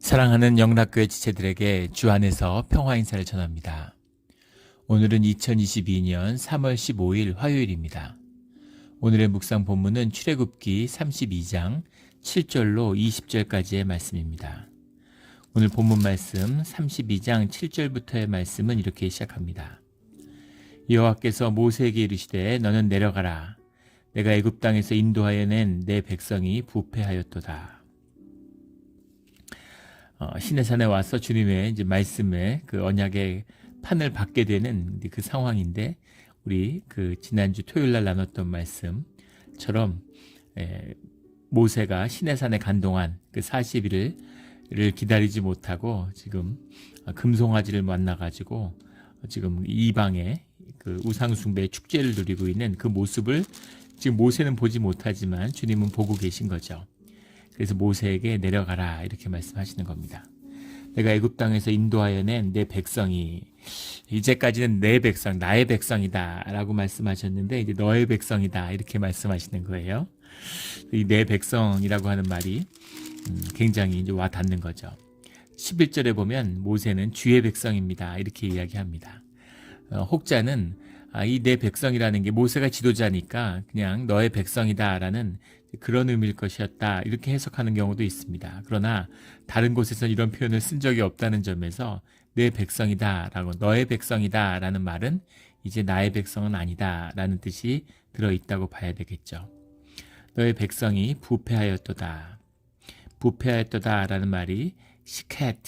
사랑하는 영락교회 지체들에게 주 안에서 평화 인사를 전합니다. 오늘은 2022년 3월 15일 화요일입니다. 오늘의 묵상 본문은 출애굽기 32장 7절로 20절까지의 말씀입니다. 오늘 본문 말씀 32장 7절부터의 말씀은 이렇게 시작합니다. 여호와께서 모세에게 이르시되 너는 내려가라. 내가 애굽 땅에서 인도하여 낸 내 백성이 부패하였도다. 시내산에 와서 주님의 이제 말씀에 그 언약의 판을 받게 되는 그 상황인데, 우리 그 지난주 토요일 날 나눴던 말씀처럼 모세가 시내산에 간 동안 그 40일을 기다리지 못하고 지금 금송아지를 만나가지고 지금 이방의 그 우상숭배의 축제를 누리고 있는 그 모습을 지금 모세는 보지 못하지만 주님은 보고 계신 거죠. 그래서 모세에게 내려가라 이렇게 말씀하시는 겁니다. 내가 애굽 땅에서 인도하여 낸 내 백성이, 이제까지는 내 백성, 나의 백성이다 라고 말씀하셨는데 이제 너의 백성이다 이렇게 말씀하시는 거예요. 이 내 백성이라고 하는 말이 굉장히 이제 와 닿는 거죠. 11절에 보면 모세는 주의 백성입니다 이렇게 이야기합니다. 혹자는 이 내 백성이라는 게 모세가 지도자니까 그냥 너의 백성이다라는 그런 의미일 것이었다 이렇게 해석하는 경우도 있습니다. 그러나 다른 곳에서는 이런 표현을 쓴 적이 없다는 점에서 내 백성이다라고, 너의 백성이다라는 말은 이제 나의 백성은 아니다라는 뜻이 들어있다고 봐야 되겠죠. 너의 백성이 부패하였도다. 부패하였도다라는 말이 시켓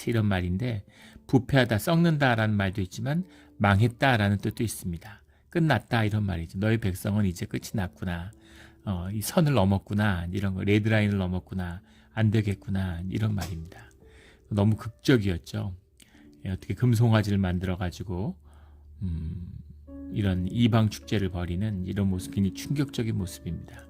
이런 말인데, 부패하다, 썩는다라는 말도 있지만 망했다라는 뜻도 있습니다. 끝났다 이런 말이죠. 너의 백성은 이제 끝이 났구나. 이 선을 넘었구나. 이런 거, 레드라인을 넘었구나. 안 되겠구나. 이런 말입니다. 너무 극적이었죠. 어떻게 금송아지를 만들어가지고 이런 이방 축제를 벌이는 이런 모습, 굉장히 충격적인 모습입니다.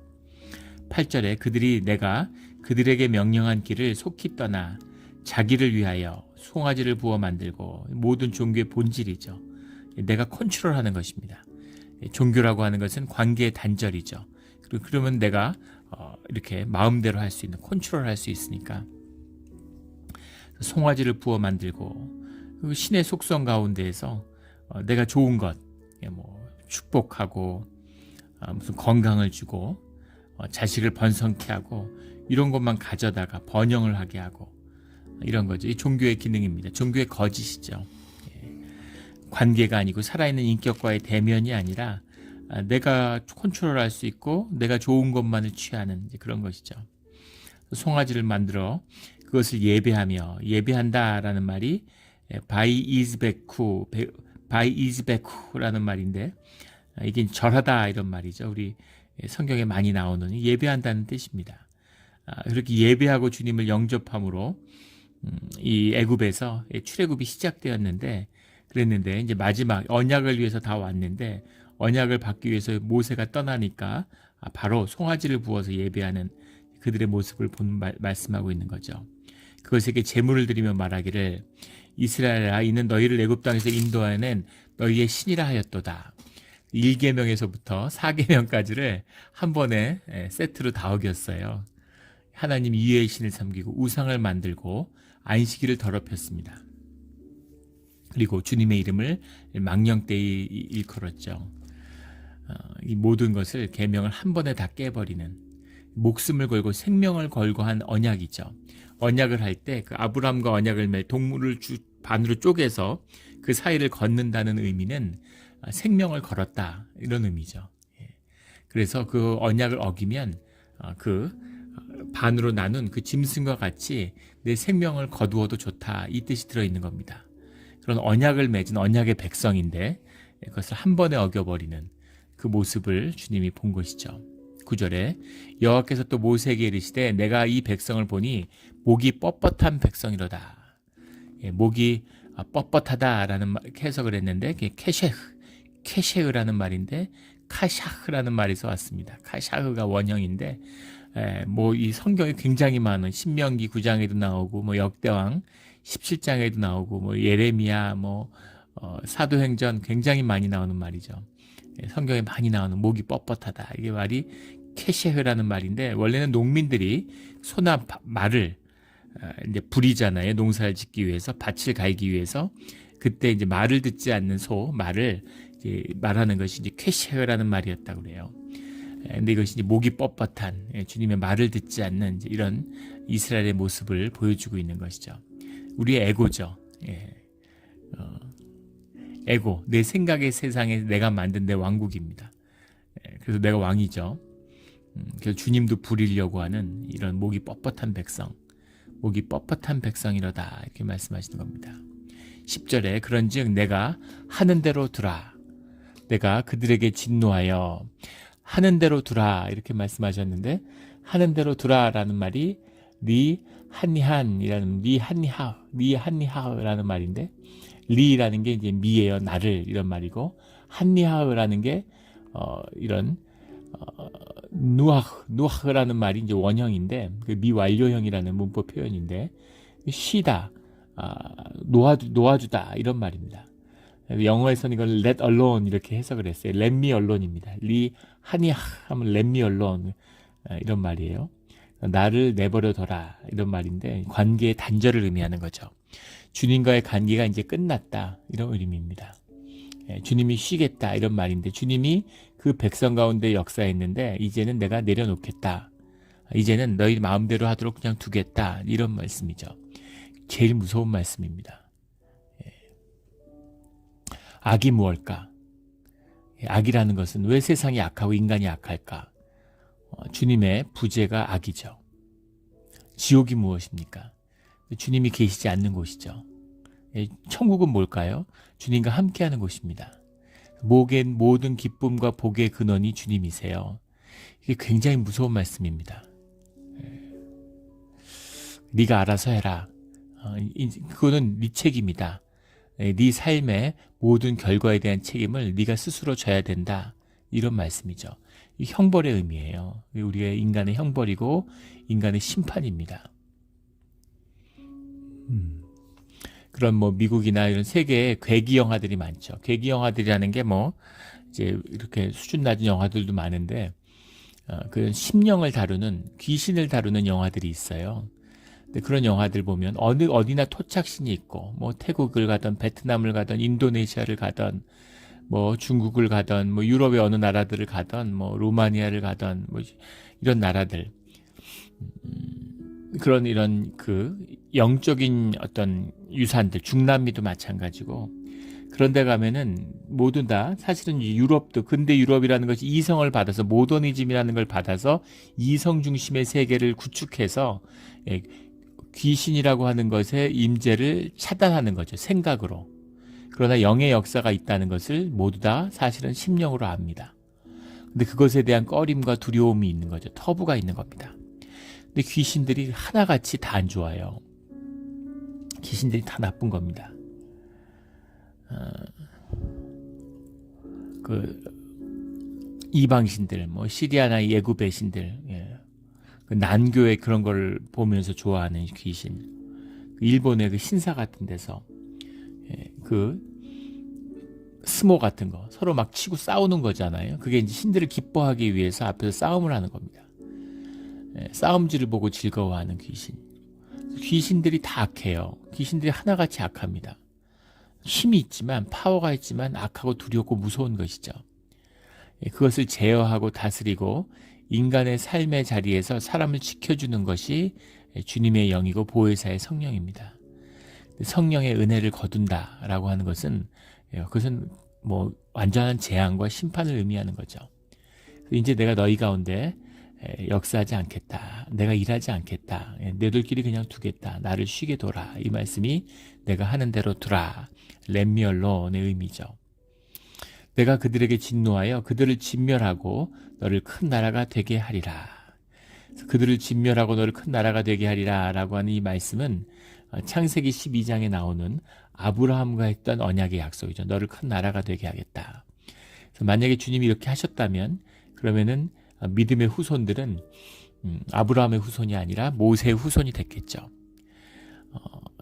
8절에 그들이 내가 그들에게 명령한 길을 속히 떠나 자기를 위하여 송아지를 부어 만들고, 모든 종교의 본질이죠. 내가 컨트롤하는 것입니다. 종교라고 하는 것은 관계의 단절이죠. 그러면 내가 이렇게 마음대로 할 수 있는, 컨트롤할 수 있으니까 송아지를 부어 만들고, 그 신의 속성 가운데에서 내가 좋은 것, 뭐 축복하고 무슨 건강을 주고 자식을 번성케 하고 이런 것만 가져다가 번영을 하게 하고 이런 거죠. 이 종교의 기능입니다. 종교의 거짓이죠. 관계가 아니고 살아있는 인격과의 대면이 아니라 내가 컨트롤할 수 있고 내가 좋은 것만을 취하는 그런 것이죠. 송아지를 만들어 그것을 예배하며, 예배한다라는 말이 바이이즈베쿠라는 말인데, 이게 절하다 이런 말이죠. 우리 성경에 많이 나오는 예배한다는 뜻입니다. 그렇게 예배하고 주님을 영접함으로 이 애굽에서 출애굽이 시작되었는데, 그랬는데 이제 마지막 언약을 위해서 다 왔는데, 언약을 받기 위해서 모세가 떠나니까 바로 송아지를 부어서 예배하는 그들의 모습을 말씀하고 있는 거죠. 그것에게 제물을 드리며 말하기를 이스라엘아, 이는 너희를 애굽 땅에서 인도하여낸 너희의 신이라 하였도다. 1계명에서부터 4계명까지를 한 번에 세트로 다 어겼어요. 하나님 이외의 신을 섬기고 우상을 만들고 안식일을 더럽혔습니다. 그리고 주님의 이름을 망령되이 일컬었죠. 이 모든 것을 계명을 한 번에 다 깨버리는, 목숨을 걸고 생명을 걸고 한 언약이죠. 언약을 할 때 그 아브라함과 언약을 맺 동물을 반으로 쪼개서 그 사이를 걷는다는 의미는 생명을 걸었다 이런 의미죠. 그래서 그 언약을 어기면 그 반으로 나눈 그 짐승과 같이 내 생명을 거두어도 좋다 이 뜻이 들어있는 겁니다. 그런 언약을 맺은 언약의 백성인데 그것을 한 번에 어겨버리는 그 모습을 주님이 본 것이죠. 9절에 여호와께서 또 모세에게 이르시되 내가 이 백성을 보니 목이 뻣뻣한 백성이로다. 목이 뻣뻣하다라는 해석을 했는데 그게 케셰흐라는 말인데 카샤흐라는 말에서 왔습니다. 카샤흐가 원형인데 뭐 이 성경에 굉장히 많은, 신명기 9장에도 나오고 뭐 역대왕 17장에도 나오고 뭐 예레미야 사도행전 굉장히 많이 나오는 말이죠. 성경에 많이 나오는 목이 뻣뻣하다. 이게 말이 케셰흐라는 말인데, 원래는 농민들이 소나 말을 이제 불이잖아요. 농사를 짓기 위해서, 밭을 갈기 위해서. 그때 이제 말을 듣지 않는 말을 이제 말하는 것이 이제 쾌셰라는 말이었다고 그래요. 근데 이것이 이제 목이 뻣뻣한, 주님의 말을 듣지 않는 이제 이런 이스라엘의 모습을 보여주고 있는 것이죠. 우리의 에고죠. 에고, 내 생각의 세상에 내가 만든 내 왕국입니다. 그래서 내가 왕이죠. 그래서 주님도 부리려고 하는 이런 목이 뻣뻣한 백성, 목이 뻣뻣한 백성이로다 이렇게 말씀하시는 겁니다. 10절에 그런즉 내가 하는 대로 두라, 내가 그들에게 진노하여 하는 대로 두라 이렇게 말씀하셨는데, 하는 대로 두라라는 말이 리 한니한이라는 리한니하라는 말인데, 리라는 게 이제 미예요, 나를, 이런 말이고, 한니하라는 게 이런 누아흐라는 말이 이제 원형인데, 그 미완료형이라는 문법 표현인데, 쉬다, 놓아주다 이런 말입니다. 영어에서는 이걸 let alone 이렇게 해석을 했어요. let me alone입니다. 리 하니 하면 let me alone 이런 말이에요. 나를 내버려둬라 이런 말인데, 관계의 단절을 의미하는 거죠. 주님과의 관계가 이제 끝났다 이런 의미입니다. 주님이 쉬겠다 이런 말인데, 주님이 그 백성 가운데 역사했는데 이제는 내가 내려놓겠다, 이제는 너희 마음대로 하도록 그냥 두겠다 이런 말씀이죠. 제일 무서운 말씀입니다. 악이 무엇일까? 악이라는 것은 왜 세상이 악하고 인간이 악할까? 주님의 부재가 악이죠. 지옥이 무엇입니까? 주님이 계시지 않는 곳이죠. 천국은 뭘까요? 주님과 함께하는 곳입니다. 모든 기쁨과 복의 근원이 주님이세요. 이게 굉장히 무서운 말씀입니다. 네가 알아서 해라. 그거는 네 책임이다. 네 삶의 모든 결과에 대한 책임을 네가 스스로 져야 된다. 이런 말씀이죠. 이 형벌의 의미예요. 우리가 인간의 형벌이고 인간의 심판입니다. 그런 미국이나 이런 세계에 괴기 영화들이 많죠. 괴기 영화들이라는 게 이제 이렇게 수준 낮은 영화들도 많은데, 그런 심령을 다루는, 귀신을 다루는 영화들이 있어요. 근데 그런 영화들 보면 어디나 토착신이 있고, 태국을 가던 베트남을 가던 인도네시아를 가던 중국을 가던 유럽의 어느 나라들을 가던 루마니아를 가던 이런 나라들, 그런 이런 그 영적인 어떤 유산들, 중남미도 마찬가지고, 그런데 가면은 모두 다 사실은 유럽도, 근대 유럽이라는 것이 이성을 받아서, 모더니즘이라는 걸 받아서 이성 중심의 세계를 구축해서 귀신이라고 하는 것의 임재를 차단하는 거죠, 생각으로. 그러나 영의 역사가 있다는 것을 모두 다 사실은 심령으로 압니다. 근데 그것에 대한 꺼림과 두려움이 있는 거죠. 터부가 있는 겁니다. 근데 귀신들이 하나같이 다 안 좋아요. 귀신들이 다 나쁜 겁니다. 이방신들, 시리아나 예구배 신들, 그 난교의 그런 걸 보면서 좋아하는 귀신, 일본의 그 신사 같은 데서 그 스모 같은 거 서로 막 치고 싸우는 거잖아요. 그게 이제 신들을 기뻐하기 위해서 앞에서 싸움을 하는 겁니다. 싸움질을 보고 즐거워하는 귀신. 귀신들이 다 악해요. 귀신들이 하나같이 악합니다. 힘이 있지만, 파워가 있지만 악하고 두렵고 무서운 것이죠. 그것을 제어하고 다스리고 인간의 삶의 자리에서 사람을 지켜주는 것이 주님의 영이고 보혜사의 성령입니다. 성령의 은혜를 거둔다라고 하는 것은, 그것은 완전한 재앙과 심판을 의미하는 거죠. 이제 내가 너희 가운데 역사하지 않겠다, 내가 일하지 않겠다, 너희들끼리 그냥 두겠다, 나를 쉬게 둬라, 이 말씀이 내가 하는 대로 두라, let me alone의 의미죠. 내가 그들에게 진노하여 그들을 진멸하고 너를 큰 나라가 되게 하리라. 그들을 진멸하고 너를 큰 나라가 되게 하리라 라고 하는 이 말씀은 창세기 12장에 나오는 아브라함과 했던 언약의 약속이죠. 너를 큰 나라가 되게 하겠다. 그래서 만약에 주님이 이렇게 하셨다면, 그러면은 믿음의 후손들은 아브라함의 후손이 아니라 모세의 후손이 됐겠죠.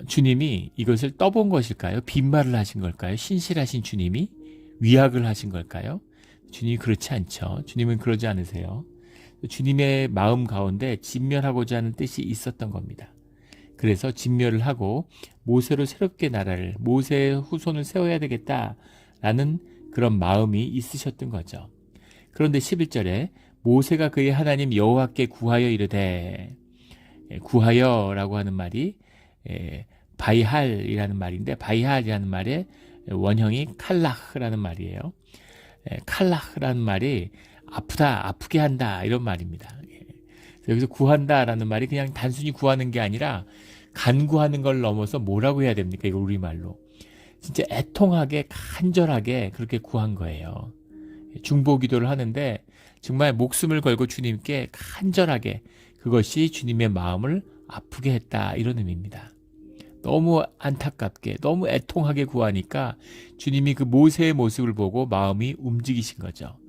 주님이 이것을 떠본 것일까요? 빈말을 하신 걸까요? 신실하신 주님이 위약을 하신 걸까요? 주님이 그렇지 않죠. 주님은 그러지 않으세요. 주님의 마음 가운데 진멸하고자 하는 뜻이 있었던 겁니다. 그래서 진멸을 하고 모세로 새롭게 나라를, 모세의 후손을 세워야 되겠다라는 그런 마음이 있으셨던 거죠. 그런데 11절에 모세가 그의 하나님 여호와께 구하여 이르되, 구하여라고 하는 말이 바이할이라는 말인데, 바이할이라는 말의 원형이 칼라흐라는 말이에요. 칼라흐라는 말이 아프다, 아프게 한다 이런 말입니다. 여기서 구한다라는 말이 그냥 단순히 구하는 게 아니라 간구하는 걸 넘어서 뭐라고 해야 됩니까? 이거 우리말로 진짜 애통하게 간절하게 그렇게 구한 거예요. 중보기도를 하는데 정말 목숨을 걸고 주님께 간절하게, 그것이 주님의 마음을 아프게 했다 이런 의미입니다. 너무 안타깝게, 너무 애통하게 구하니까 주님이 그 모세의 모습을 보고 마음이 움직이신 거죠.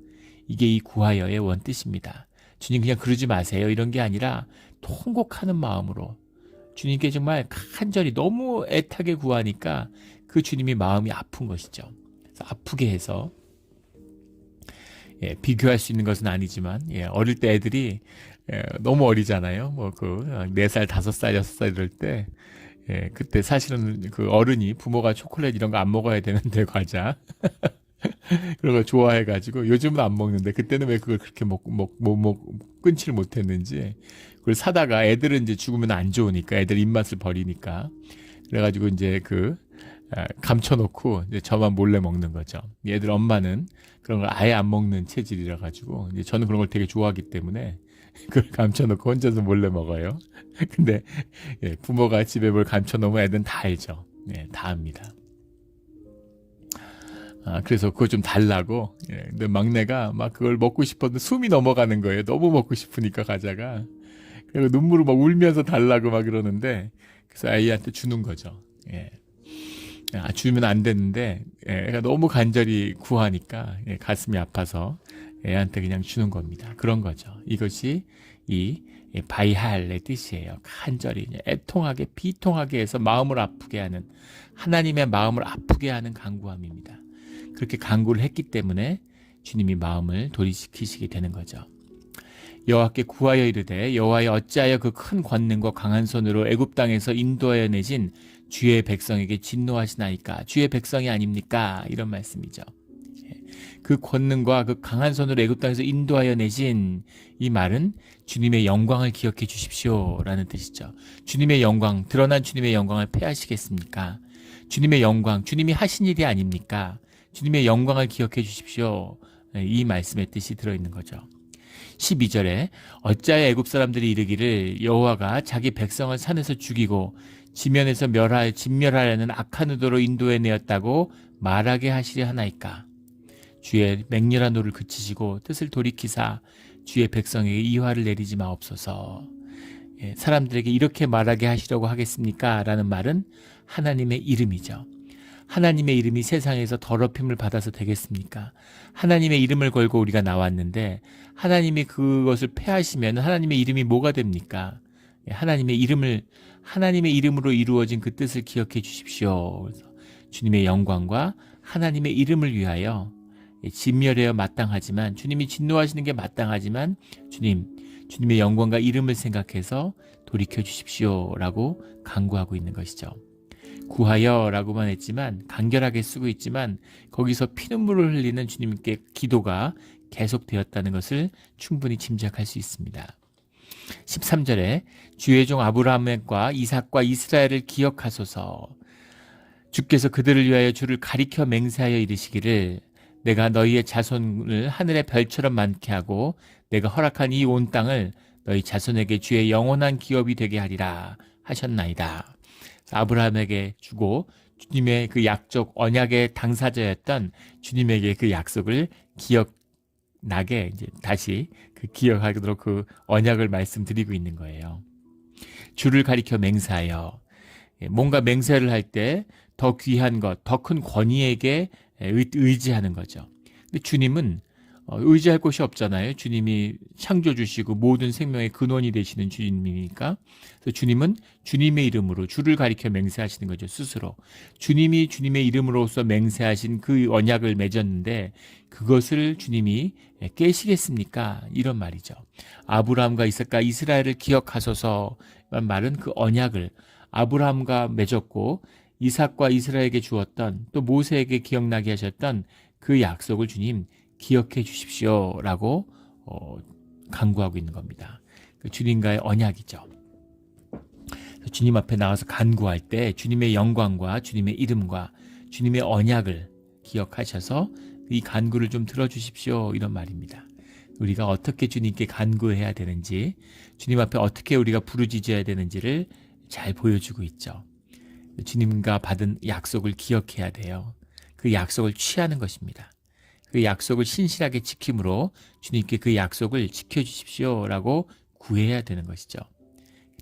이게 이 구하여의 원뜻입니다. 주님 그냥 그러지 마세요 이런 게 아니라 통곡하는 마음으로 주님께 정말 간절히 너무 애타게 구하니까 그 주님이 마음이 아픈 것이죠. 그래서 아프게 해서, 비교할 수 있는 것은 아니지만, 어릴 때 애들이 너무 어리잖아요. 뭐 그 4살, 5살, 6살 이럴 때, 그때 사실은 그 어른이, 부모가 초콜릿 이런 거 안 먹어야 되는데, 과자 그런 거 좋아해가지고 요즘은 안 먹는데 그때는 왜 그걸 그렇게 끊지를 못했는지, 그걸 사다가 애들은 이제 죽으면 안 좋으니까, 애들 입맛을 버리니까, 그래가지고 이제 감춰놓고 이제 저만 몰래 먹는 거죠. 얘들 엄마는 그런 걸 아예 안 먹는 체질이라 가지고, 이제 저는 그런 걸 되게 좋아하기 때문에 그걸 감춰놓고 혼자서 몰래 먹어요. 근데 부모가 집에 뭘 감춰놓으면 애들은 다 알죠. 다 압니다. 그래서 그거 좀 달라고. 근데 막내가 막 그걸 먹고 싶었는데 숨이 넘어가는 거예요. 너무 먹고 싶으니까 과자가. 그리고 눈물을 막 울면서 달라고 막 그러는데, 그래서 아이한테 주는 거죠. 주면 안 되는데 애가 너무 간절히 구하니까 가슴이 아파서 애한테 그냥 주는 겁니다. 그런 거죠. 이것이 이 바이할의 뜻이에요. 간절히 애통하게, 비통하게 해서 마음을 아프게 하는, 하나님의 마음을 아프게 하는 간구함입니다. 그렇게 간구를 했기 때문에 주님이 마음을 돌이키시게 되는 거죠. 여호와께 구하여 이르되, 여호와여 어찌하여 그 큰 권능과 강한 손으로 애굽 땅에서 인도하여 내신 주의 백성에게 진노하시나이까? 주의 백성이 아닙니까? 이런 말씀이죠. 그 권능과 그 강한 손으로 애굽 땅에서 인도하여 내신, 이 말은 주님의 영광을 기억해 주십시오 라는 뜻이죠. 주님의 영광, 드러난 주님의 영광을 패하시겠습니까? 주님의 영광, 주님이 하신 일이 아닙니까? 주님의 영광을 기억해 주십시오. 이 말씀의 뜻이 들어있는 거죠. 12절에 어찌하여 애굽 사람들이 이르기를, 여호와가 자기 백성을 산에서 죽이고 지면에서 진멸하려는 악한 의도로 인도해 내었다고 말하게 하시려 하나이까? 주의 맹렬한 노를 그치시고 뜻을 돌이키사 주의 백성에게 이화를 내리지 마옵소서. 사람들에게 이렇게 말하게 하시려고 하겠습니까? 라는 말은 하나님의 이름이죠. 하나님의 이름이 세상에서 더럽힘을 받아서 되겠습니까? 하나님의 이름을 걸고 우리가 나왔는데 하나님이 그것을 폐하시면 하나님의 이름이 뭐가 됩니까? 하나님의 이름으로 이루어진 그 뜻을 기억해 주십시오. 그래서 주님의 영광과 하나님의 이름을 위하여 진멸해야 마땅하지만, 주님이 진노하시는 게 마땅하지만 주님의 영광과 이름을 생각해서 돌이켜 주십시오 라고 간구하고 있는 것이죠. 구하여 라고만 했지만, 간결하게 쓰고 있지만 거기서 피눈물을 흘리는 주님께 기도가 계속되었다는 것을 충분히 짐작할 수 있습니다. 13절에 주의 종 아브라함과 이삭과 이스라엘을 기억하소서. 주께서 그들을 위하여 주를 가리켜 맹세하여 이르시기를, 내가 너희의 자손을 하늘의 별처럼 많게 하고 내가 허락한 이 온 땅을 너희 자손에게 주의 영원한 기업이 되게 하리라 하셨나이다. 아브라함에게 주고 주님의 그 약속, 언약의 당사자였던 주님에게 그 약속을 기억나게 이제 다시 그 기억하도록 그 언약을 말씀드리고 있는 거예요. 주를 가리켜 맹세하여, 뭔가 맹세를 할 때 더 귀한 것, 더 큰 권위에게 의지하는 거죠. 근데 주님은 의지할 곳이 없잖아요. 주님이 창조주시고 모든 생명의 근원이 되시는 주님이니까. 그래서 주님은 주님의 이름으로 주를 가리켜 맹세하시는 거죠. 스스로 주님이 주님의 이름으로서 맹세하신 그 언약을 맺었는데 그것을 주님이 깨시겠습니까? 이런 말이죠. 아브라함과 이삭과 이스라엘을 기억하소서. 말은 그 언약을, 아브라함과 맺었고 이삭과 이스라엘에게 주었던, 또 모세에게 기억나게 하셨던 그 약속을 주님 기억해 주십시오라고 간구하고 있는 겁니다. 그 주님과의 언약이죠. 주님 앞에 나와서 간구할 때 주님의 영광과 주님의 이름과 주님의 언약을 기억하셔서 이 간구를 좀 들어주십시오, 이런 말입니다. 우리가 어떻게 주님께 간구해야 되는지, 주님 앞에 어떻게 우리가 부르짖어야 되는지를 잘 보여주고 있죠. 주님과 받은 약속을 기억해야 돼요. 그 약속을 취하는 것입니다. 그 약속을 신실하게 지킴으로 주님께 그 약속을 지켜주십시오라고 구해야 되는 것이죠.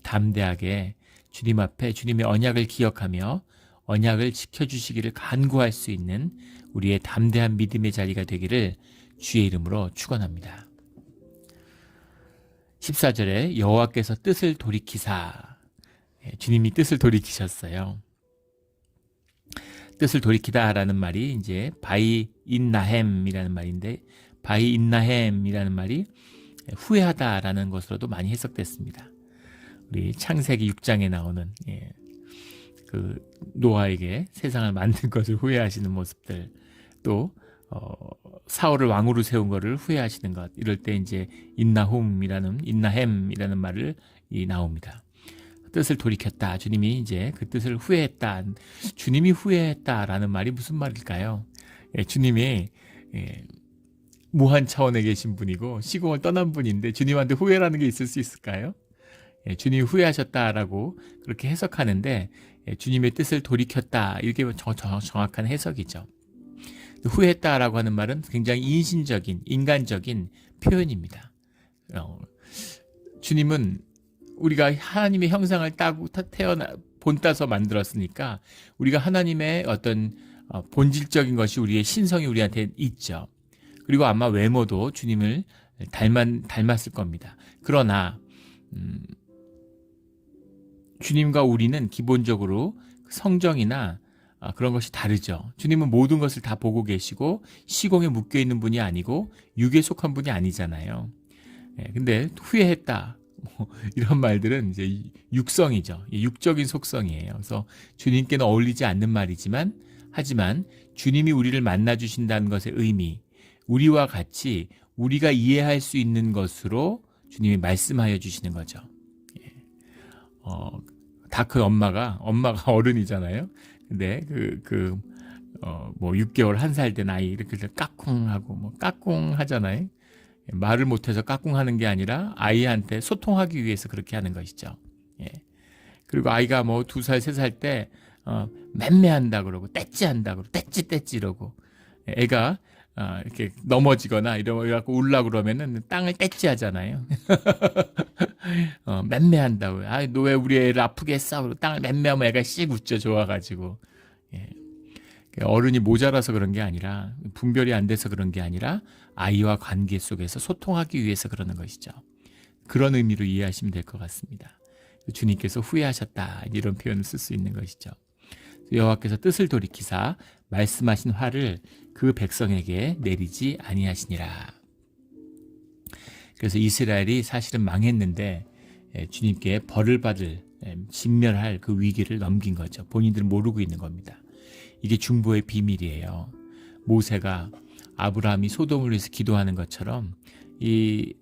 담대하게 주님 앞에 주님의 언약을 기억하며 언약을 지켜주시기를 간구할 수 있는 우리의 담대한 믿음의 자리가 되기를 주의 이름으로 축원합니다. 14절에 여호와께서 뜻을 돌이키사, 주님이 뜻을 돌이키셨어요. 뜻을 돌이키다라는 말이 이제 바이인나햄이라는 말인데, 바이인나햄이라는 말이 후회하다라는 것으로도 많이 해석됐습니다. 우리 창세기 6장에 나오는 그 노아에게 세상을 만든 것을 후회하시는 모습들, 또 사울을 왕으로 세운 것을 후회하시는 것, 이럴 때 이제 인나햄이라는 말을 나옵니다. 뜻을 돌이켰다. 주님이 이제 그 뜻을 후회했다. 주님이 후회했다라는 말이 무슨 말일까요? 주님이 무한 차원에 계신 분이고 시공을 떠난 분인데 주님한테 후회라는 게 있을 수 있을까요? 주님이 후회하셨다라고 그렇게 해석하는데, 주님의 뜻을 돌이켰다, 이렇게 정확한 해석이죠. 후회했다라고 하는 말은 굉장히 인신적인, 인간적인 표현입니다. 주님은 우리가 하나님의 형상을 본따서 만들었으니까 우리가 하나님의 어떤 본질적인 것이, 우리의 신성이 우리한테 있죠. 그리고 아마 외모도 주님을 닮았을 겁니다. 그러나 주님과 우리는 기본적으로 성정이나 그런 것이 다르죠. 주님은 모든 것을 다 보고 계시고 시공에 묶여 있는 분이 아니고 육에 속한 분이 아니잖아요. 근데 후회했다, 이런 말들은 이제 육성이죠. 육적인 속성이에요. 그래서 주님께는 어울리지 않는 말이지만, 하지만 주님이 우리를 만나 주신다는 것의 의미, 우리와 같이 우리가 이해할 수 있는 것으로 주님이 말씀하여 주시는 거죠. 다 큰 엄마가 어른이잖아요. 근데 뭐 6개월, 1살 된 아이 이렇게 까꿍하고 뭐 까꿍 하잖아요. 말을 못해서 까꿍하는 게 아니라 아이한테 소통하기 위해서 그렇게 하는 것이죠. 그리고 아이가 뭐 2살, 3살 때 맴매한다 그러고 떼찌한다 그러고 떼찌 이러고, 애가 이렇게 넘어지거나 이러고 울라고 그러면은 땅을 떼찌하잖아요. 맴매한다고요. 너 왜 우리 애를 아프게 했어? 그리고 땅을 맴매하면 애가 씩 웃죠, 좋아가지고. 어른이 모자라서 그런 게 아니라, 분별이 안 돼서 그런 게 아니라 아이와 관계 속에서 소통하기 위해서 그러는 것이죠. 그런 의미로 이해하시면 될 것 같습니다. 주님께서 후회하셨다, 이런 표현을 쓸 수 있는 것이죠. 여호와께서 뜻을 돌이키사 말씀하신 화를 그 백성에게 내리지 아니하시니라. 그래서 이스라엘이 사실은 망했는데 주님께 벌을 받을, 진멸할 그 위기를 넘긴 거죠. 본인들은 모르고 있는 겁니다. 이게 중보의 비밀이에요. 모세가 아브라함이 소돔을 위해서 기도하는 것처럼, 이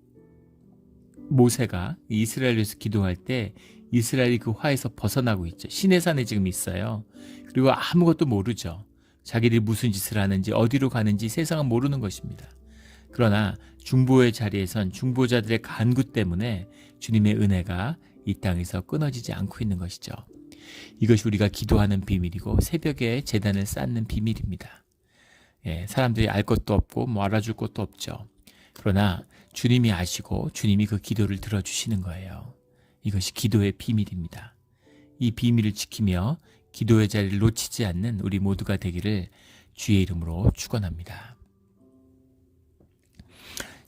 모세가 이스라엘을 위해서 기도할 때 이스라엘이 그 화에서 벗어나고 있죠. 시내산에 지금 있어요. 그리고 아무것도 모르죠. 자기들이 무슨 짓을 하는지, 어디로 가는지 세상은 모르는 것입니다. 그러나 중보의 자리에선 중보자들의 간구 때문에 주님의 은혜가 이 땅에서 끊어지지 않고 있는 것이죠. 이것이 우리가 기도하는 비밀이고 새벽에 제단을 쌓는 비밀입니다. 사람들이 알 것도 없고 뭐 알아줄 것도 없죠. 그러나 주님이 아시고 주님이 그 기도를 들어주시는 거예요. 이것이 기도의 비밀입니다. 이 비밀을 지키며 기도의 자리를 놓치지 않는 우리 모두가 되기를 주의 이름으로 축원합니다.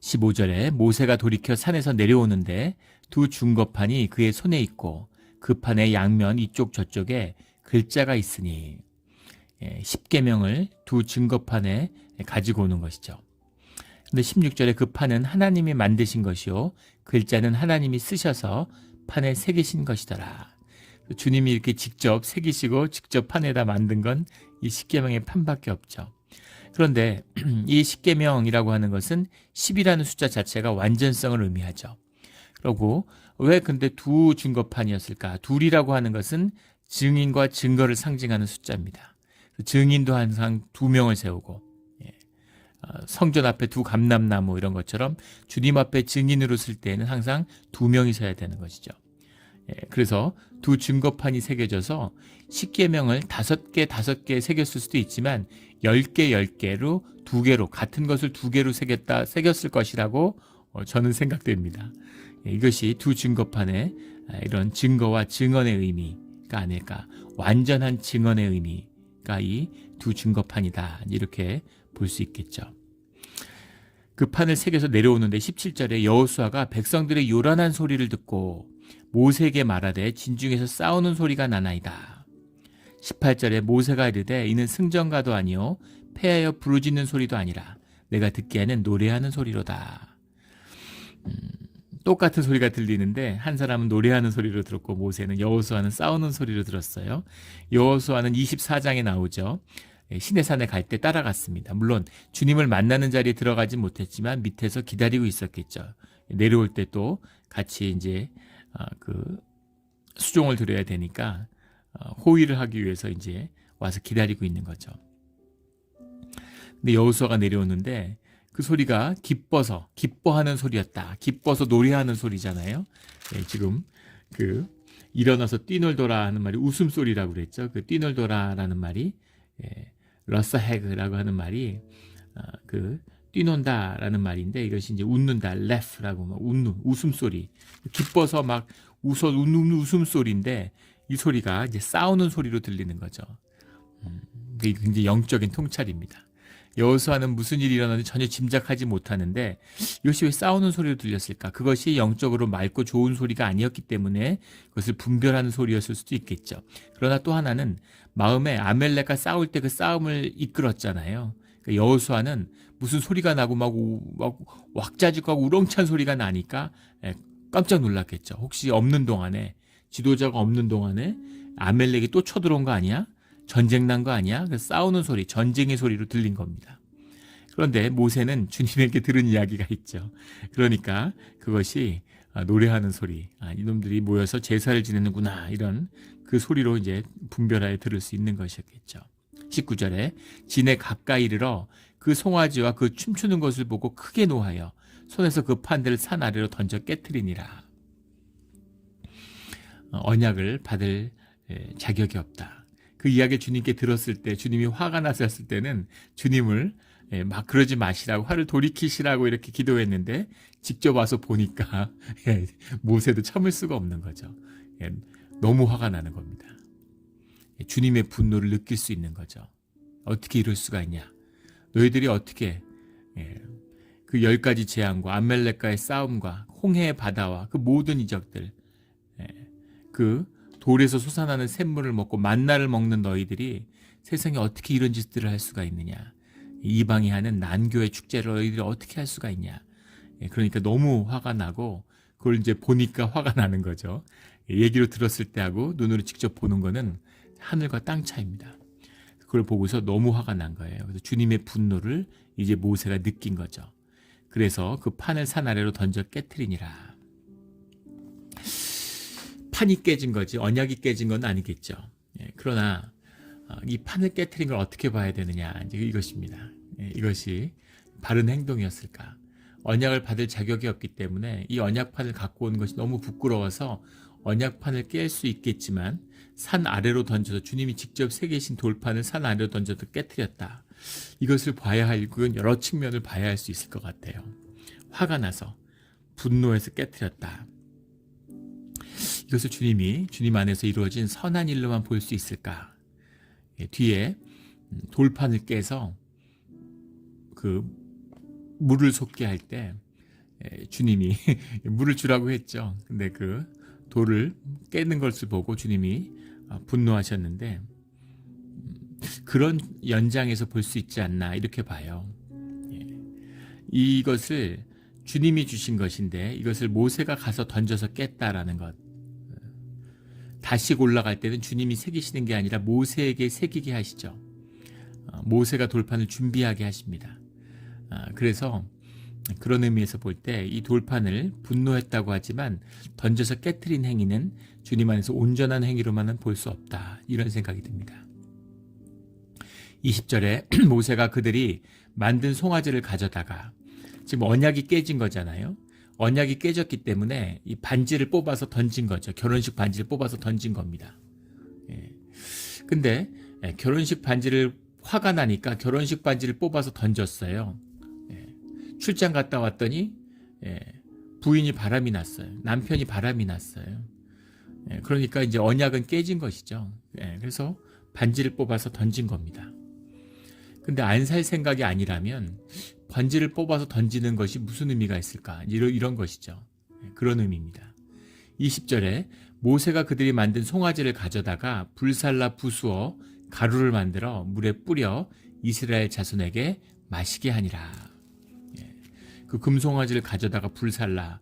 15절에 모세가 돌이켜 산에서 내려오는데 두 증거판이 그의 손에 있고 그 판의 양면 이쪽 저쪽에 글자가 있으니, 10계명을 두 증거판에 가지고 오는 것이죠. 근데 16절에 그 판은 하나님이 만드신 것이요 글자는 하나님이 쓰셔서 판에 새기신 것이더라. 주님이 이렇게 직접 새기시고 직접 판에다 만든 건 이 십계명의 판밖에 없죠. 그런데 이 십계명이라고 하는 것은 10이라는 숫자 자체가 완전성을 의미하죠. 그리고 왜 근데 두 증거판이었을까? 둘이라고 하는 것은 증인과 증거를 상징하는 숫자입니다. 증인도 항상 2명을 세우고, 성전 앞에 두 감람나무 이런 것처럼 주님 앞에 증인으로 쓸 때에는 항상 2명이 서야 되는 것이죠. 그래서 두 증거판이 새겨져서 십계명을 5개 새겼을 수도 있지만 10개, 10개로 2개로 같은 것을 2개로 새겼을 것이라고 저는 생각됩니다. 이것이 두 증거판의 이런 증거와 증언의 의미가 아닐까. 완전한 증언의 의미가 이 두 증거판이다. 이렇게 볼 수 있겠죠. 그 판을 새겨서 내려오는데 17절에 여호수아가 백성들의 요란한 소리를 듣고 모세에게 말하되 진중에서 싸우는 소리가 나나이다. 18절에 모세가 이르되 이는 승전가도 아니요 패하여 부르짖는 소리도 아니라 내가 듣기에는 노래하는 소리로다. 똑같은 소리가 들리는데 한 사람은 노래하는 소리로 들었고 모세는 여호수아는 싸우는 소리로 들었어요. 여호수아는 24장에 나오죠. 시내산에 갈 때 따라갔습니다. 물론 주님을 만나는 자리에 들어가지 못했지만 밑에서 기다리고 있었겠죠. 내려올 때 또 같이 이제 그 수종을 드려야 되니까 호의를 하기 위해서 이제 와서 기다리고 있는 거죠. 근데 여호수아가 내려오는데 그 소리가 기뻐하는 소리였다. 기뻐서 노래하는 소리잖아요. 지금 그 일어나서 뛰놀더라 하는 말이 웃음소리라고 그랬죠. 그 뛰놀더라라는 말이 러사헤그라고 하는 말이 그 뛰논다라는 말인데 이것이 이제 웃는다, laugh라고 막 웃음소리. 기뻐서 막 웃는 웃음소리인데 이 소리가 이제 싸우는 소리로 들리는 거죠. 이게 굉장히 영적인 통찰입니다. 여호수아는 무슨 일이 일어나는지 전혀 짐작하지 못하는데 이것이 왜 싸우는 소리로 들렸을까? 그것이 영적으로 맑고 좋은 소리가 아니었기 때문에 그것을 분별하는 소리였을 수도 있겠죠. 그러나 또 하나는 마음에 아멜렉과 싸울 때 그 싸움을 이끌었잖아요. 그러니까 여호수아는 무슨 소리가 나고 막 왁자지껄 우렁찬 소리가 나니까 깜짝 놀랐겠죠. 혹시 없는 동안에 지도자가 없는 동안에 아멜렉이 또 쳐들어온 거 아니야? 전쟁 난 거 아니야? 그래서 싸우는 소리, 전쟁의 소리로 들린 겁니다. 그런데 모세는 주님에게 들은 이야기가 있죠. 그러니까 그것이 노래하는 소리, 이놈들이 모여서 제사를 지내는구나 이런 그 소리로 이제 분별하여 들을 수 있는 것이었겠죠. 19절에 진에 가까이 이르러 그 송아지와 그 춤추는 것을 보고 크게 노하여 손에서 그 판들을 산 아래로 던져 깨트리니라. 언약을 받을 자격이 없다. 그 이야기를 주님께 들었을 때 주님이 화가 났었을 때는 주님을 막 그러지 마시라고 화를 돌이키시라고 이렇게 기도했는데 직접 와서 보니까 모세도 참을 수가 없는 거죠. 너무 화가 나는 겁니다. 주님의 분노를 느낄 수 있는 거죠. 어떻게 이럴 수가 있냐. 너희들이 어떻게 그 10가지 재앙과 아멜렉과의 싸움과 홍해의 바다와 그 모든 이적들 그 돌에서 솟아나는 샘물을 먹고 만나를 먹는 너희들이 세상에 어떻게 이런 짓들을 할 수가 있느냐. 이방이 하는 난교의 축제를 너희들이 어떻게 할 수가 있냐. 그러니까 너무 화가 나고 그걸 이제 보니까 화가 나는 거죠. 얘기로 들었을 때하고 눈으로 직접 보는 거는 하늘과 땅 차이입니다. 그걸 보고서 너무 화가 난 거예요. 그래서 주님의 분노를 이제 모세가 느낀 거죠. 그래서 그 판을 산 아래로 던져 깨트리니라. 판이 깨진 거지 언약이 깨진 건 아니겠죠. 그러나 이 판을 깨트린 걸 어떻게 봐야 되느냐 이제 이것입니다. 이것이 바른 행동이었을까? 언약을 받을 자격이 없기 때문에 이 언약판을 갖고 온 것이 너무 부끄러워서 언약판을 깰 수 있겠지만 산 아래로 던져서 주님이 직접 새기신 돌판을 산 아래로 던져서 깨트렸다. 이것을 봐야 할 이건 여러 측면을 봐야 할 수 있을 것 같아요. 화가 나서 분노해서 깨트렸다. 이것을 주님 안에서 이루어진 선한 일로만 볼 수 있을까? 뒤에 돌판을 깨서 그 물을 솟게 할 때 주님이 물을 주라고 했죠. 근데 그 돌을 깨는 것을 보고 주님이 분노하셨는데 그런 연장에서 볼 수 있지 않나 이렇게 봐요. 이것을 주님이 주신 것인데 이것을 모세가 가서 던져서 깼다라는 것. 다시 올라갈 때는 주님이 새기시는 게 아니라 모세에게 새기게 하시죠. 모세가 돌판을 준비하게 하십니다. 그래서 그런 의미에서 볼 때 이 돌판을 분노했다고 하지만 던져서 깨트린 행위는 주님 안에서 온전한 행위로만은 볼 수 없다. 이런 생각이 듭니다. 20절에 모세가 그들이 만든 송아지를 가져다가, 지금 언약이 깨진 거잖아요. 언약이 깨졌기 때문에 이 반지를 뽑아서 던진 거죠. 결혼식 반지를 뽑아서 던진 겁니다. 근데 결혼식 반지를 화가 나니까 결혼식 반지를 뽑아서 던졌어요. 출장 갔다 왔더니 부인이 바람이 났어요. 남편이 바람이 났어요. 그러니까 이제 언약은 깨진 것이죠. 그래서 반지를 뽑아서 던진 겁니다. 근데 안 살 생각이 아니라면 반지를 뽑아서 던지는 것이 무슨 의미가 있을까? 이런 것이죠. 그런 의미입니다. 20절에 모세가 그들이 만든 송아지를 가져다가 불살라 부수어 가루를 만들어 물에 뿌려 이스라엘 자손에게 마시게 하니라. 그 금송아지를 가져다가 불살라.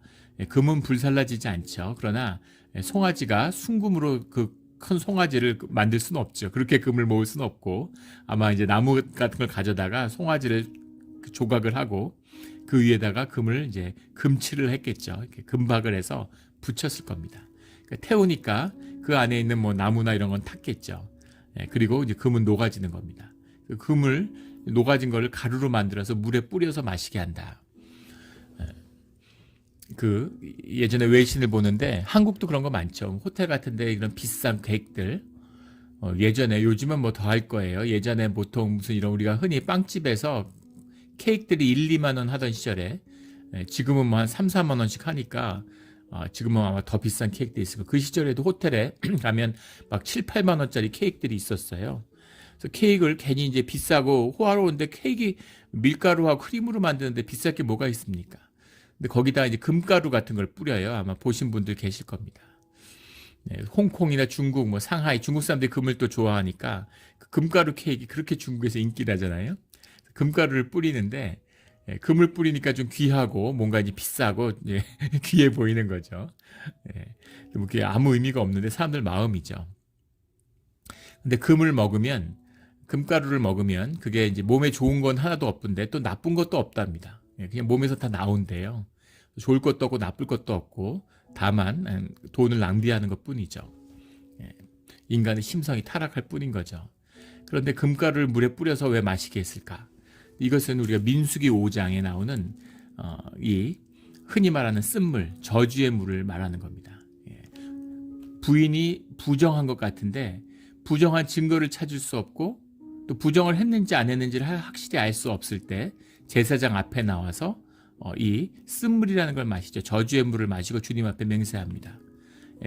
금은 불살라지지 않죠. 그러나 송아지가 순금으로 그 큰 송아지를 만들 수는 없죠. 그렇게 금을 모을 수는 없고, 아마 이제 나무 같은 걸 가져다가 송아지를 조각을 하고 그 위에다가 금을 이제 금칠을 했겠죠. 이렇게 금박을 해서 붙였을 겁니다. 그러니까 태우니까 그 안에 있는 뭐 나무나 이런 건 탔겠죠. 그리고 이제 금은 녹아지는 겁니다. 그 금을 녹아진 거를 가루로 만들어서 물에 뿌려서 마시게 한다. 그 예전에 외신을 보는데 한국도 그런 거 많죠. 호텔 같은데 이런 비싼 계획들, 예전에, 요즘은 뭐 더 할 거예요. 예전에 보통 무슨 이런 우리가 흔히 빵집에서 케이크들이 1, 2만 원 하던 시절에 지금은 뭐 한 3, 4만 원씩 하니까 지금은 아마 더 비싼 케이크들이 있을 거예요. 그 시절에도 호텔에 가면 막 7, 8만 원짜리 케이크들이 있었어요. 그래서 케이크를 괜히 이제 비싸고 호화로운데 케이크 밀가루하고 크림으로 만드는데 비쌀 게 뭐가 있습니까? 근데 거기다 이제 금가루 같은 걸 뿌려요. 아마 보신 분들 계실 겁니다. 홍콩이나 중국, 뭐 상하이, 중국 사람들이 금을 또 좋아하니까 그 금가루 케이크 그렇게 중국에서 인기라잖아요. 금가루를 뿌리는데 금을 뿌리니까 좀 귀하고 뭔가 이제 비싸고 귀해 보이는 거죠. 그게 아무 의미가 없는데 사람들 마음이죠. 근데 금가루를 먹으면 그게 이제 몸에 좋은 건 하나도 없던데 또 나쁜 것도 없답니다. 그냥 몸에서 다 나온대요. 좋을 것도 없고 나쁠 것도 없고 다만 돈을 낭비하는 것 뿐이죠. 인간의 심성이 타락할 뿐인 거죠. 그런데 금가루를 물에 뿌려서 왜 마시게 했을까? 이것은 우리가 민수기 5장에 나오는 이 흔히 말하는 쓴물, 저주의 물을 말하는 겁니다. 부인이 부정한 것 같은데 부정한 증거를 찾을 수 없고 또 부정을 했는지 안 했는지를 확실히 알 수 없을 때 제사장 앞에 나와서 이 쓴물이라는 걸 마시죠. 저주의 물을 마시고 주님 앞에 맹세합니다.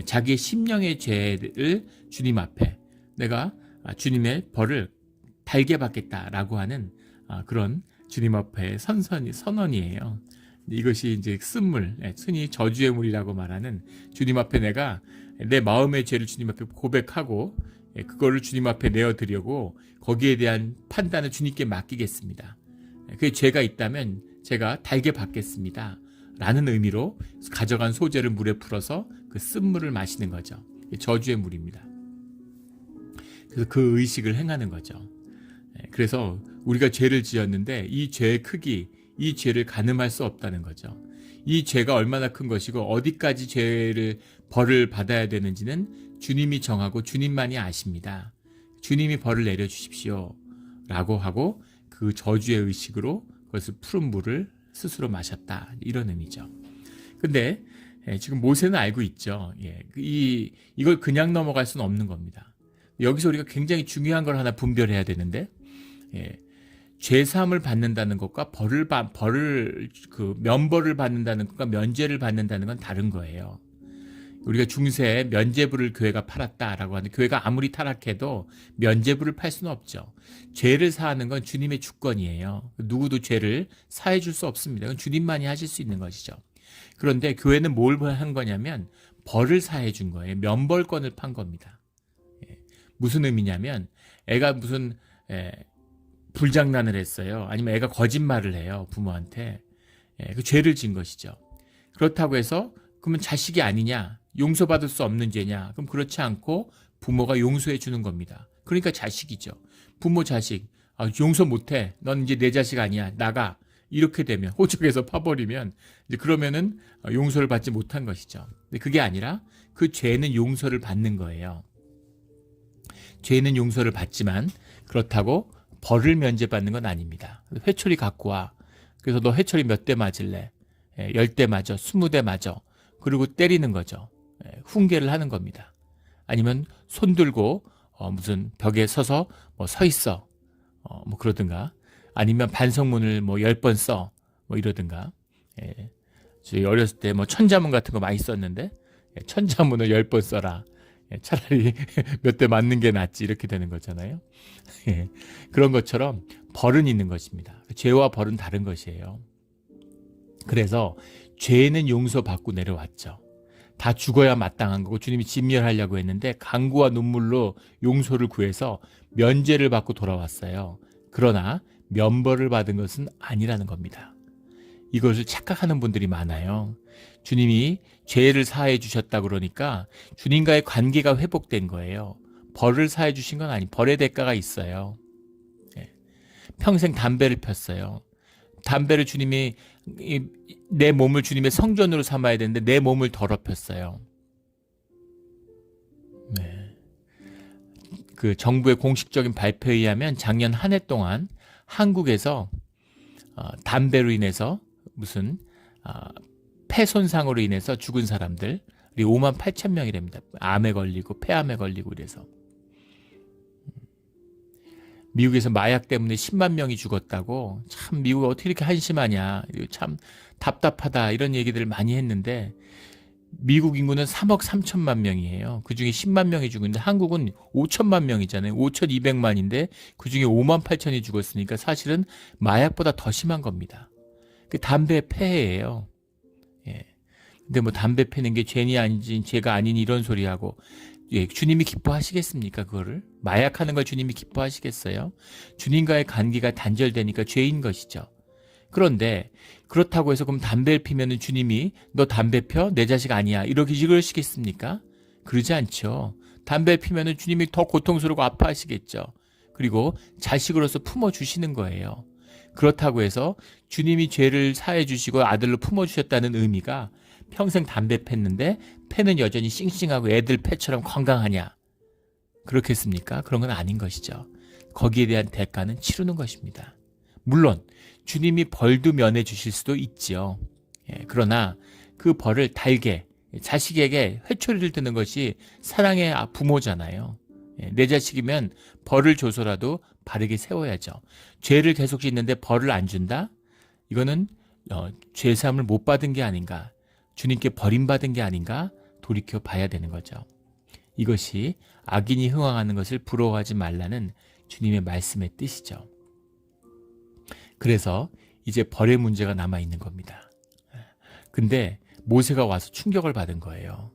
자기의 심령의 죄를 주님 앞에 내가 주님의 벌을 달게 받겠다라고 하는 그런 주님 앞에 선언이에요. 이것이 이제 쓴물, 흔히 저주의 물이라고 말하는 주님 앞에 내가 내 마음의 죄를 주님 앞에 고백하고 그거를 주님 앞에 내어드리고 거기에 대한 판단을 주님께 맡기겠습니다. 그 죄가 있다면 제가 달게 받겠습니다. 라는 의미로 가져간 소재를 물에 풀어서 그 쓴물을 마시는 거죠. 저주의 물입니다. 그래서 그 의식을 행하는 거죠. 그래서 우리가 죄를 지었는데 이 죄의 크기, 이 죄를 가늠할 수 없다는 거죠. 이 죄가 얼마나 큰 것이고 어디까지 죄를 벌을 받아야 되는지는 주님이 정하고 주님만이 아십니다. 주님이 벌을 내려주십시오. 라고 하고 그 저주의 의식으로 그것을 푸른 물을 스스로 마셨다. 이런 의미죠. 근데 지금 모세는 알고 있죠. 이걸 그냥 넘어갈 수는 없는 겁니다. 여기서 우리가 굉장히 중요한 걸 하나 분별해야 되는데 죄사함을 받는다는 것과 면벌을 받는다는 것과 면죄를 받는다는 건 다른 거예요. 우리가 중세에 면죄부를 교회가 팔았다라고 하는데 교회가 아무리 타락해도 면죄부를 팔 수는 없죠. 죄를 사하는 건 주님의 주권이에요. 누구도 죄를 사해 줄 수 없습니다. 그건 주님만이 하실 수 있는 것이죠. 그런데 교회는 뭘 한 거냐면 벌을 사해 준 거예요. 면벌권을 판 겁니다. 무슨 의미냐면 애가 무슨 불장난을 했어요. 아니면 애가 거짓말을 해요. 부모한테. 그 죄를 진 것이죠. 그렇다고 해서 그러면 자식이 아니냐? 용서받을 수 없는 죄냐? 그럼 그렇지 않고 부모가 용서해 주는 겁니다. 그러니까 자식이죠. 부모 자식 용서 못해. 넌 이제 내 자식 아니야. 나가. 이렇게 되면 호적에서 파버리면 이제 그러면은 용서를 받지 못한 것이죠. 근데 그게 아니라 그 죄는 용서를 받는 거예요. 죄는 용서를 받지만 그렇다고 벌을 면제받는 건 아닙니다. 회초리 갖고 와. 그래서 너 회초리 몇 대 맞을래? 10대 맞아, 20대 맞아. 그리고 때리는 거죠. 훈계를 하는 겁니다. 아니면 손 들고 무슨 벽에 서서 뭐 서 있어. 뭐 그러든가. 아니면 반성문을 뭐 10번 써. 뭐 이러든가. 저희 어렸을 때 뭐 천자문 같은 거 많이 썼는데 천자문을 10번 써라. 차라리 몇 대 맞는 게 낫지 이렇게 되는 거잖아요. 그런 것처럼 벌은 있는 것입니다. 죄와 벌은 다른 것이에요. 그래서 죄는 용서받고 내려왔죠. 다 죽어야 마땅한 거고 주님이 진멸하려고 했는데 간구와 눈물로 용서를 구해서 면죄를 받고 돌아왔어요. 그러나 면벌을 받은 것은 아니라는 겁니다. 이것을 착각하는 분들이 많아요. 주님이 죄를 사해 주셨다 그러니까 주님과의 관계가 회복된 거예요. 벌을 사해 주신 건 아니, 벌의 대가가 있어요. 평생 담배를 폈어요. 담배를 주님이 내 몸을 주님의 성전으로 삼아야 되는데 내 몸을 더럽혔어요. 그 정부의 공식적인 발표에 의하면 작년 한 해 동안 한국에서 담배로 인해서 무슨 폐 손상으로 인해서 죽은 사람들이 5만 8천 명이랍니다. 암에 걸리고 폐암에 걸리고 그래서. 미국에서 마약 때문에 10만 명이 죽었다고. 참 미국 어떻게 이렇게 한심하냐. 참 답답하다 이런 얘기들을 많이 했는데 미국 인구는 3억 3천만 명이에요. 그중에 10만 명이 죽었는데 한국은 5천만 명이잖아요. 5,200만인데 그중에 5만 8천이 죽었으니까 사실은 마약보다 더 심한 겁니다. 그 담배 폐해예요. 근데 뭐 담배 피는 게 죄니 아닌지 죄가 아니니 이런 소리하고 주님이 기뻐하시겠습니까? 그거를 마약하는 걸 주님이 기뻐하시겠어요? 주님과의 관계가 단절되니까 죄인 것이죠. 그런데 그렇다고 해서 그럼 담배를 피면은 주님이 너 담배 펴? 내 자식 아니야. 이러시겠습니까? 그러지 않죠. 담배 피면은 주님이 더 고통스럽고 아파하시겠죠. 그리고 자식으로서 품어주시는 거예요. 그렇다고 해서 주님이 죄를 사해 주시고 아들로 품어주셨다는 의미가 평생 담배 폈는데 폐는 여전히 싱싱하고 애들 폐처럼 건강하냐? 그렇겠습니까? 그런 건 아닌 것이죠. 거기에 대한 대가는 치르는 것입니다. 물론 주님이 벌도 면해 주실 수도 있지요. 그러나 그 벌을 달게 자식에게 회초리를 드는 것이 사랑의 부모잖아요. 내 자식이면 벌을 줘서라도 바르게 세워야죠. 죄를 계속 짓는데 벌을 안 준다? 이거는 죄사함을 못 받은 게 아닌가, 주님께 버림받은 게 아닌가 돌이켜 봐야 되는 거죠. 이것이 악인이 흥황하는 것을 부러워하지 말라는 주님의 말씀의 뜻이죠. 그래서 이제 벌의 문제가 남아있는 겁니다. 근데 모세가 와서 충격을 받은 거예요.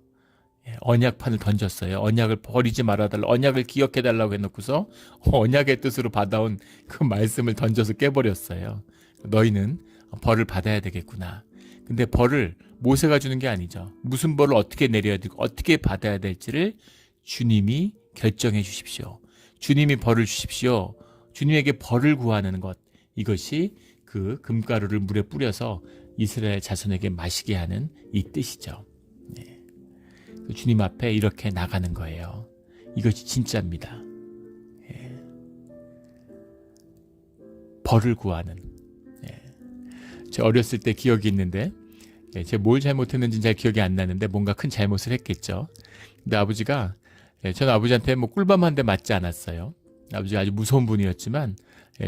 언약판을 던졌어요. 언약을 버리지 말아달라, 언약을 기억해달라고 해놓고서 언약의 뜻으로 받아온 그 말씀을 던져서 깨버렸어요. 너희는 벌을 받아야 되겠구나. 근데 벌을 모세가 주는 게 아니죠. 무슨 벌을 어떻게 내려야 되고 어떻게 받아야 될지를 주님이 결정해 주십시오. 주님이 벌을 주십시오. 주님에게 벌을 구하는 것, 이것이 그 금가루를 물에 뿌려서 이스라엘 자손에게 마시게 하는 이 뜻이죠. 주님 앞에 이렇게 나가는 거예요. 이것이 진짜입니다. 벌을 구하는. 제가 어렸을 때 기억이 있는데 제가 뭘 잘못했는지 잘 기억이 안 나는데 뭔가 큰 잘못을 했겠죠. 근데 아버지가, 저는 아버지한테 뭐 꿀밤 한 대 맞지 않았어요. 아버지가 아주 무서운 분이었지만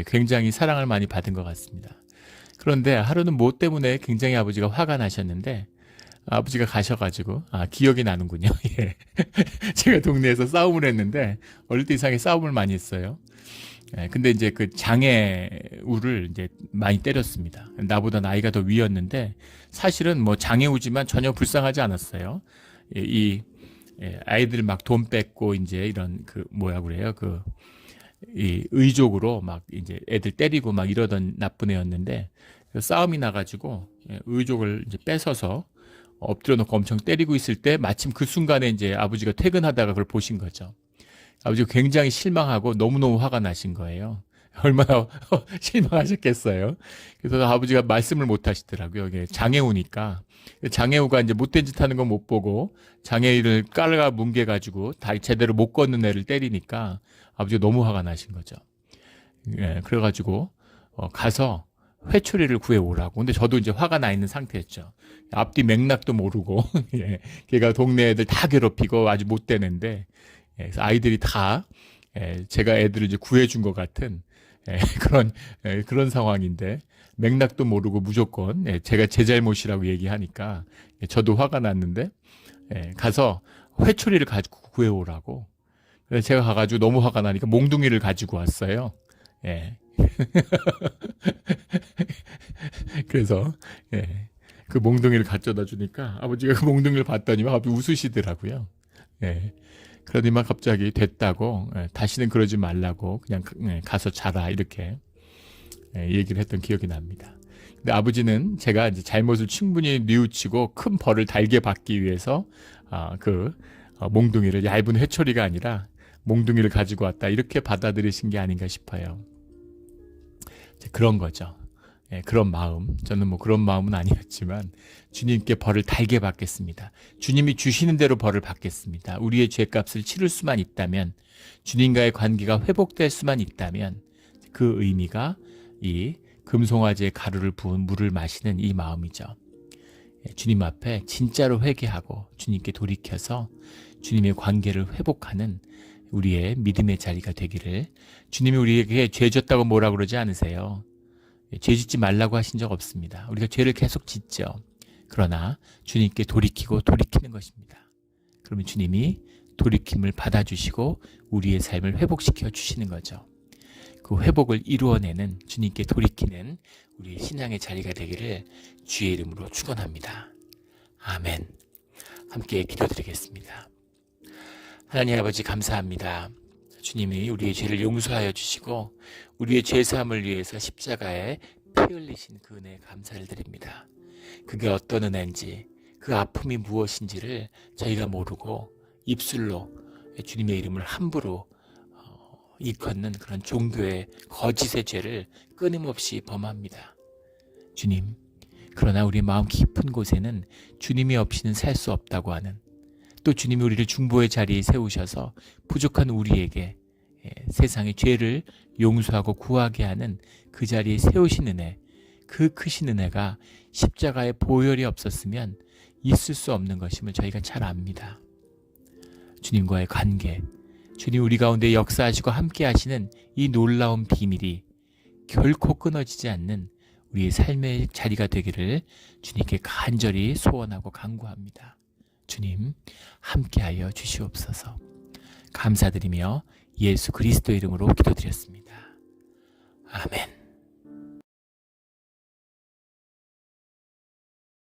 굉장히 사랑을 많이 받은 것 같습니다. 그런데 하루는 뭐 때문에 굉장히 아버지가 화가 나셨는데 아버지가 가셔가지고, 기억이 나는군요. 예. 제가 동네에서 싸움을 했는데 어릴 때 이상하게 싸움을 많이 했어요. 근데 이제 그 장애우를 이제 많이 때렸습니다. 나보다 나이가 더 위였는데 사실은 뭐 장애우지만 전혀 불쌍하지 않았어요. 이 아이들 막 돈 뺏고 이제 이런 그 뭐야 그래요? 이 의족으로 막 이제 애들 때리고 막 이러던 나쁜 애였는데 싸움이 나가지고 의족을 이제 뺏어서 엎드려 놓고 엄청 때리고 있을 때 마침 그 순간에 이제 아버지가 퇴근하다가 그걸 보신 거죠. 아버지가 굉장히 실망하고 너무너무 화가 나신 거예요. 얼마나 실망하셨겠어요. 그래서 아버지가 말씀을 못 하시더라고요. 이게 장애우니까. 장애우가 이제 못된 짓 하는 건 못 보고 장애인을 깔아 뭉개가지고 다리 제대로 못 걷는 애를 때리니까 아버지가 너무 화가 나신 거죠. 예, 그래가지고 가서 회초리를 구해오라고. 근데 저도 이제 화가 나 있는 상태였죠. 앞뒤 맥락도 모르고 예, 걔가 동네 애들 다 괴롭히고 아주 못되는데 예, 그래서 아이들이 다 예, 제가 애들을 이제 구해준 것 같은 예, 그런 상황인데 맥락도 모르고 무조건 예, 제가 제 잘못이라고 얘기하니까 예, 저도 화가 났는데 예, 가서 회초리를 가지고 구해오라고. 그래서 제가 가가지고 너무 화가 나니까 몽둥이를 가지고 왔어요. 예. 그래서 예, 그 몽둥이를 가져다 주니까 아버지가 그 몽둥이를 봤더니만 갑자기 웃으시더라고요. 예. 그러더니만 갑자기 됐다고 예, 다시는 그러지 말라고 그냥 예, 가서 자라 이렇게 예, 얘기를 했던 기억이 납니다. 근데 아버지는 제가 이제 잘못을 충분히 뉘우치고 큰 벌을 달게 받기 위해서 몽둥이를 얇은 회초리가 아니라 몽둥이를 가지고 왔다 이렇게 받아들이신 게 아닌가 싶어요. 그런 거죠. 예, 그런 마음. 저는 뭐 그런 마음은 아니었지만 주님께 벌을 달게 받겠습니다. 주님이 주시는 대로 벌을 받겠습니다. 우리의 죄값을 치를 수만 있다면, 주님과의 관계가 회복될 수만 있다면 그 의미가 이 금송아지의 가루를 부은 물을 마시는 이 마음이죠. 예, 주님 앞에 진짜로 회개하고 주님께 돌이켜서 주님의 관계를 회복하는 우리의 믿음의 자리가 되기를. 주님이 우리에게 죄 졌다고 뭐라 그러지 않으세요. 죄 짓지 말라고 하신 적 없습니다. 우리가 죄를 계속 짓죠. 그러나 주님께 돌이키고 돌이키는 것입니다. 그러면 주님이 돌이킴을 받아주시고 우리의 삶을 회복시켜 주시는 거죠. 그 회복을 이루어내는 주님께 돌이키는 우리의 신앙의 자리가 되기를 주의 이름으로 축원합니다. 아멘. 함께 기도드리겠습니다. 하나님 아버지 감사합니다. 주님이 우리의 죄를 용서하여 주시고 우리의 죄사함을 위해서 십자가에 피 흘리신 그 은혜에 감사를 드립니다. 그게 어떤 은혜인지, 그 아픔이 무엇인지를 저희가 모르고 입술로 주님의 이름을 함부로 일컫는 그런 종교의 거짓의 죄를 끊임없이 범합니다. 주님, 그러나 우리 마음 깊은 곳에는 주님이 없이는 살 수 없다고 하는, 또 주님이 우리를 중보의 자리에 세우셔서 부족한 우리에게 세상의 죄를 용서하고 구하게 하는 그 자리에 세우신 은혜, 그 크신 은혜가 십자가에 보혈이 없었으면 있을 수 없는 것임을 저희가 잘 압니다. 주님과의 관계, 주님 우리 가운데 역사하시고 함께 하시는 이 놀라운 비밀이 결코 끊어지지 않는 우리의 삶의 자리가 되기를 주님께 간절히 소원하고 간구합니다. 주님 함께하여 주시옵소서. 감사드리며 예수 그리스도 이름으로 기도드렸습니다. 아멘.